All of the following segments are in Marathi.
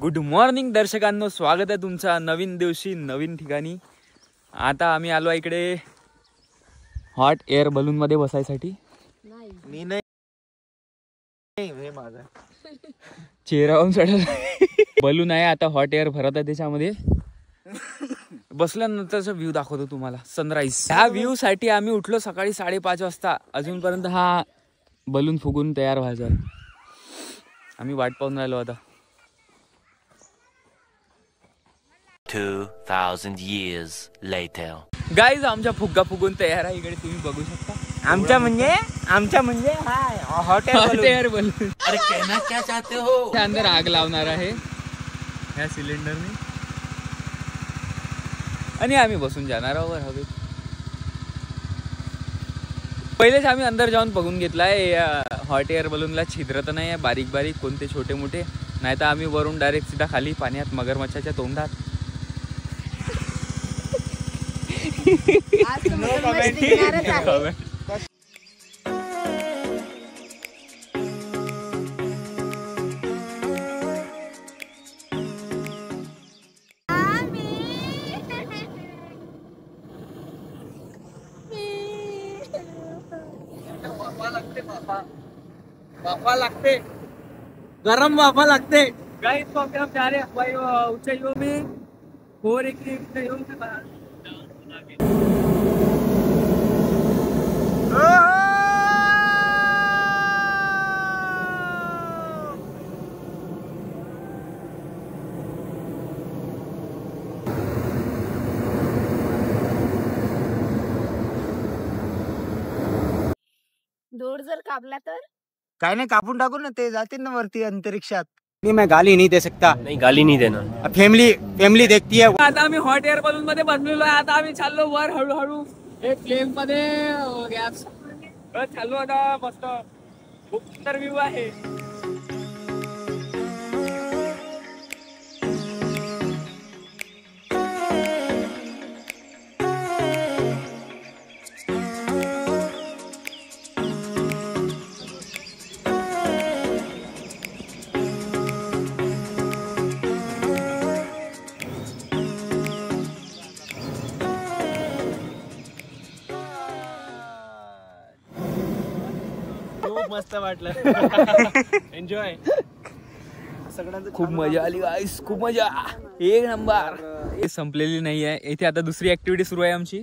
गुड मॉर्निंग दर्शकांनो, स्वागत आहे तुमचा नवीन दिवशी नवीन ठिकाणी। आता आम्ही आलो इकडे हॉट एअर बलून मध्ये बसायसाठी। मी नाही, हे माझा चेहरावरून चढला बलून आहे। आता हॉट एअर भरत आहे त्याच्यामध्ये। बसल्यानंतरचा व्ह्यू दाखवतो तुम्हाला, सनराइज। ह्या व्ह्यू साठी आम्ही उठलो सकाळी 5:30 वाजता। अजूनपर्यंत हा बलून फुगून तयार व्हायचा, आम्ही वाट पाहून राहिलो आता। 2000 years later. गाइज आमचा फुग्गा फुगून तयार आहे, इकडे तुम्ही बघू शकता। आमच्या म्हणजे हाय हॉट एअर बलून। अरे कहना क्या चाहते हो? त्या अंदर आग लावणार आहे ह्या सिलेंडरने आणि आम्ही बसून जाणार आहोत हवेत। पहिलेच आम्ही अंदर जाऊन बघून घेतलाय हॉट एअर बलूनला छिद्र तर नाही आहे, बारीक बारीक कोणते छोटे मोठे, नाही तर आम्ही वरून डायरेक्ट सीधा खाली पाण्यात मगरमच्छाच्या तोंडात। वाफा लागते, गरम वाफा लागते। गाइस तो हम जा रहे हैं भाई ऊंचाइयों में, और एक ऊंचाइयों से बाहर। दोर जर कापला तर काय नाही, कापून टाकू ना, ते जातील ना वरती अंतरिक्षात। मैं गाली नहीं दे सकता। नहीं, गाली नहीं देना। फॅमिली देखती है। आता आम्ही हॉट एअर बलून मध्ये बसलेलो आहे। आता आम्ही चाललो वर हळूहळू एक प्लेन मध्ये गॅस चाललो आता। मस्त खूप सुंदर व्ह्यू आहे। मस्त वाटलं, एन्जॉय सगळ्यांचं। खूप मजा आली गाइस, खूप मजा, एक नंबर। हे संपलेली नाही आहे, इथे आता दुसरी ऍक्टिव्हिटी सुरू आहे आमची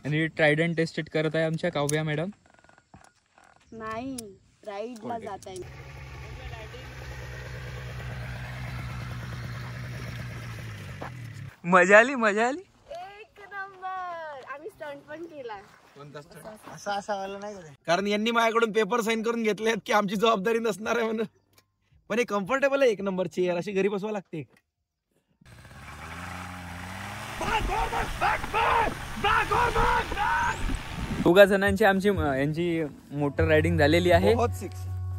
आणि ट्रायडंट टेस्टेड करत आहे आमच्या काव्या मॅडम। नाही, राईडला जात आहे। मजा आली, मजा आली, एक नंबर। आम्ही स्टंट पण केला। असं वाला नाही, कारण यांनी माझ्याकडून पेपर साइन करून घेतले की आमची जबाबदारी नसणार आहे म्हणून। पण हे कम्फर्टेबल आहे, एक नंबर चेअर अशी घरी बसवा लागते। दोघा जणांची आमची यांची मोटर रायडिंग झालेली आहे।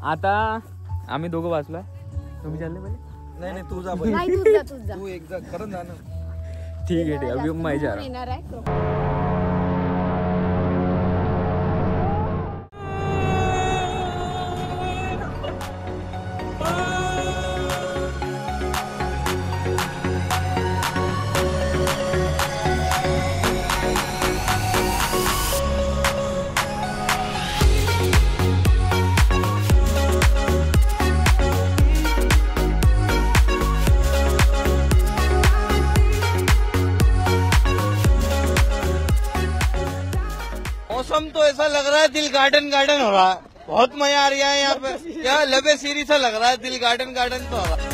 आता आम्ही दोघं वाचलोय, तुम्ही चालले पाहिजे? नाही तू जा, नाही तू जा तू एक जा, खरं जा ना। ठीक आहे, अभी मैं जा रहा हूं। येणार आहे। मौसम तो ऐसा लग रहा है दिल गार्डन गार्डन हो रहा है, बहुत मजा आ रहा है यहाँ पे। यहाँ लबे सीरी सा लग रहा है, दिल गार्डन गार्डन तो हो रहा है।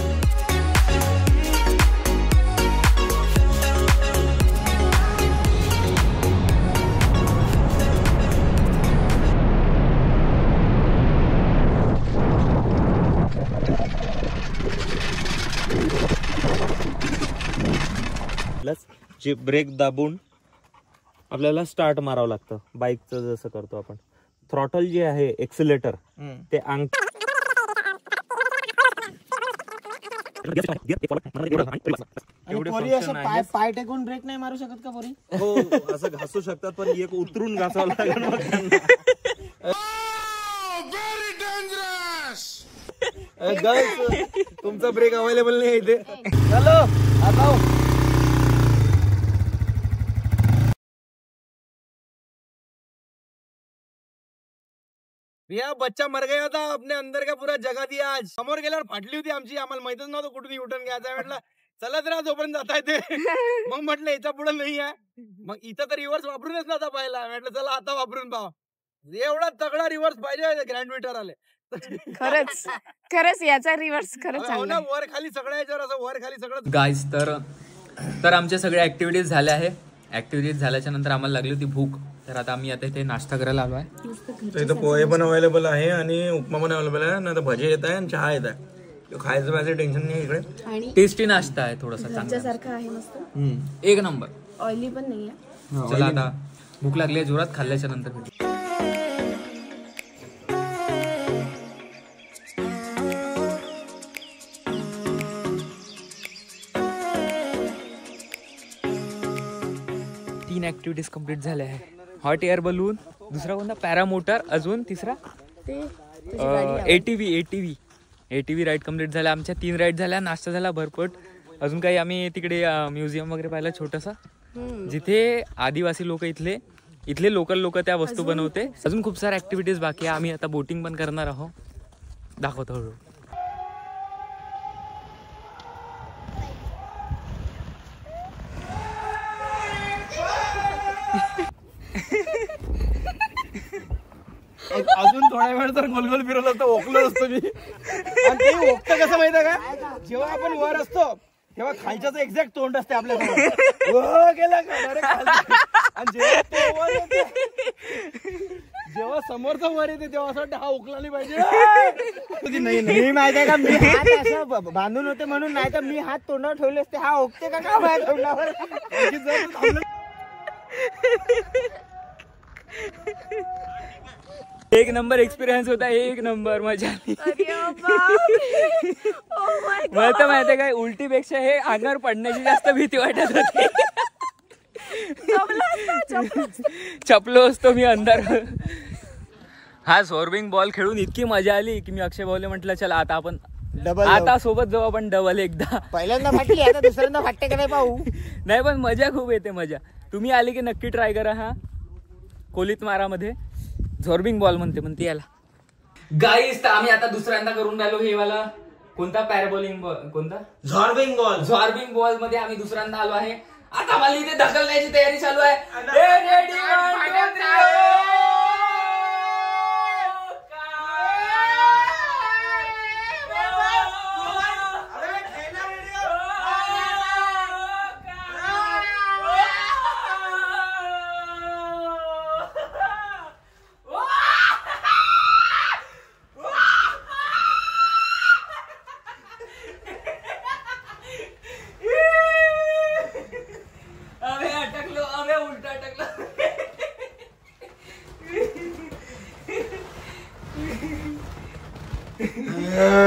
जे ब्रेक दाबून आपल्याला स्टार्ट मारावं लागतं, बाईकचं जसं करतो आपण। थ्रॉटल जे आहे, एक्सिलेटर, ते पाय टेकून ब्रेक नाही मारू शकत का पोरी? हो, असं घासू शकतात, पण एक उतरून घासावं लागेल। गर्ल्स तुमचा ब्रेक अवेलेबल नाही इथे. चलो आता भैया बच्चा मर गया था अपने अंदर का पूरा जगा दिया आज. समोर गेल्यावर फाटली होती आमची. आम्हाला माहितच नव्हतं कुठून युटर्न घ्यायचा. म्हटलं चलत राहा जोपर्यंत जाता येते. मग म्हटलं याच्या पुढे नाही आहे. मग इथं तर रिव्हर्स वापरूनच नव्हता पाहिला. म्हटलं चला आता वापरून पाहा. एवढा तगडा रिव्हर्स पाहिजे ग्रँड विटर आले. खरंच खरंच याचा रिव्हर्स खरंच चांगला आहे. वर खाली सगळ्या याच्यावर असं वर खाली सगळं. गाईज तर आमच्या सगळ्या ऍक्टिव्हिटीज झाल्या आहे. ऍक्टिव्हिटीज झाल्याच्या नंतर आम्हाला लागली होती भूक. तर आता आम्ही आता इथे नाश्ता करायला आलो आहे. इथं पोहे पण अवेलेबल आहे आणि उपमा पण अवेलेबल आहे. नंतर भजे येत आहे आणि चहा येत आहे. खायचं पाहिजे टेन्शन नाही इकडे. आणि टेस्टी नाश्ता आहे थोडासा चांगला. घरच्यासारखा आहे मस्त. एक नंबर. ऑइली पण नाहीये. चला आता भूक लागली आहे जोरात. खाल्ल्याच्या नंतर भेटू. तीन ऍक्टिव्हिटीज कम्प्लीट झाल्या आहे. हॉट एअर बलून, दुसरा कोणता पॅरामोटर, अजून तिसरा ते एटीव्ही राईड कम्प्लीट झाल्या. आमच्या 3 राईड झाल्या. नाश्ता झाला भरपट. अजून काही आम्ही तिकडे म्युझियम वगैरे पाहिलं छोटंसं, जिथे आदिवासी लोक इथले लोकल लोक त्या वस्तू बनवते. अजून खूप साऱ्या ऍक्टिव्हिटीज बाकी आहे. आम्ही आता बोटिंग पण करणार आहोत. दाखवतो हळूहळू. अजून थोड्या वेळ तर गोलगोल फिरवलं तर ओकलं असतो मी. आणि ते ओकतं कसं माहितीये का, जेव्हा आपण वर असतो तेव्हा खालच्याच एक्झॅक्ट तोंड असते आपल्या गेला का direct खालचं. आणि जेव्हा तो वर येते, जेव्हा समोरचा वर येते तेव्हा असं वाटतं हा ओकला नाही पाहिजे. मी माहितीये का, मी हात असं बांधून होते म्हणून, नाही तर मी हात तोंडावर ठेवले असते. हा ओकते का माझ्या तोंडावर. एक नंबर एक्सपिरियन्स होता. एक नंबर मजा आली. मला तर माहितीये काय, उलटीपेक्षा हे अंगावर पडण्याची जास्त भीती वाटत होती. चपलो असतो मी अंदर. हा स्वर्विंग बॉल खेळून इतकी मजा आली की मी अक्षय भाऊले म्हटलं चला आता आपण आता सोबत जाऊ आपण डबल एकदा. पहिल्यांदा फाटली, आता दुसऱ्यांदा फाटते का नाही पाहू. नाही पण मजा खूप येते. मजा तुम्ही आली की नक्की ट्राय करा. हा कोलीत मारामध्ये झॉर्बिंग बॉल म्हणते याला. गाईस तर आम्ही आता दुसऱ्यांदा करून राहिलो. हे वाला कोणता पॅराबॉलिंग बॉल, कोणता झॉर्बिंग बॉल मध्ये आम्ही दुसऱ्यांदा आलो आहे. आता मला इथे ढकलण्याची तयारी चालू आहे.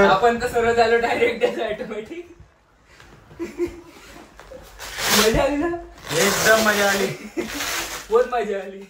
आपण तर सर्व झालो डायरेक्ट ऑटोमॅटिक. मजा आली ना. एकदम मजा आली. बहुत मजा आली.